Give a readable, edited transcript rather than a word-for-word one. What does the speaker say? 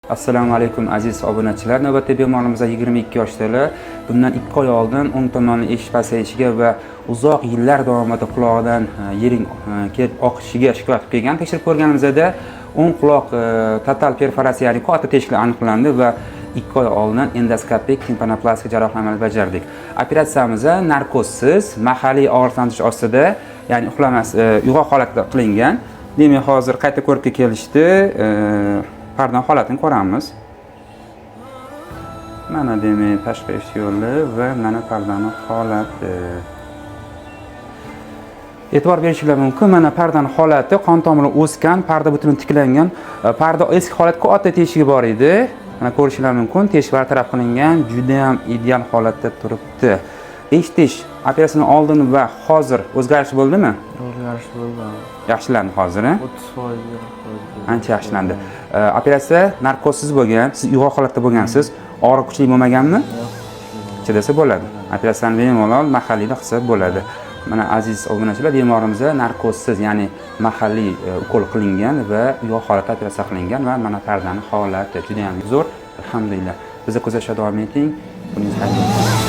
Assalomu alaykum aziz obunachilar. Navbatdagi bemorimiz 22 yoshdalar. Bundan 2 oy oldin o'ng tomoni eshik pasayishiga va uzoq yillar davomida qulog'idan yiring kelib oqishiga shikoyat qilib kelgan. Tekshirib ko'rganimizda o'ng quloq total perforatsiya, ya'ni qatta teshiklar aniqlandi va 2 oy oldin endoskopik timpanoplastik jarrohlamani bajardik. Operatsiyamizda narkozsiz, mahalliy og'riqlantirish ostida, ya'ni uyg'oq holatda qilingan. Demak, hozir qayta ko'rikka kelishdi. Pardon holatini ko'ramiz. Mana demak tashqi eshik yo'li va mana pardani holati. E'tibor berishingiz mumkin. Mana pardani holati, qon tomiri o'sgan, parda butun tiklangan. Parda eski holatga katta teshigi bor edi. Mana ko'rishingiz mumkin. Teshik bartaraf qilingan, juda ham ideal holatda turibdi. Eshitish operatsiyadan oldin va hozir o'zgarish bo'ldimi? O'zgarish bo'ldi. Yaxshilandi hozir, 30%. Ancha yaxshilandi. Operatsiya narkozsiz bo'lgan, siz uyg'oq holatda bo'lgansiz, og'riq kuchli bo'lmaganmi? Chidasa bo'ladi. Operatsiyani bemalol mahalliyda qilsa bo'ladi. Mana aziz obunachilar, bemorimizda narkozsiz, ya'ni mahalliy ukol qilingan va uyg'oq holatda operatsiya qilingan va mana pardani holati juda ham zo'r. Alhamdulillah. Bizni kuzatishda davom eting. Buningiz xayr bo'lsin.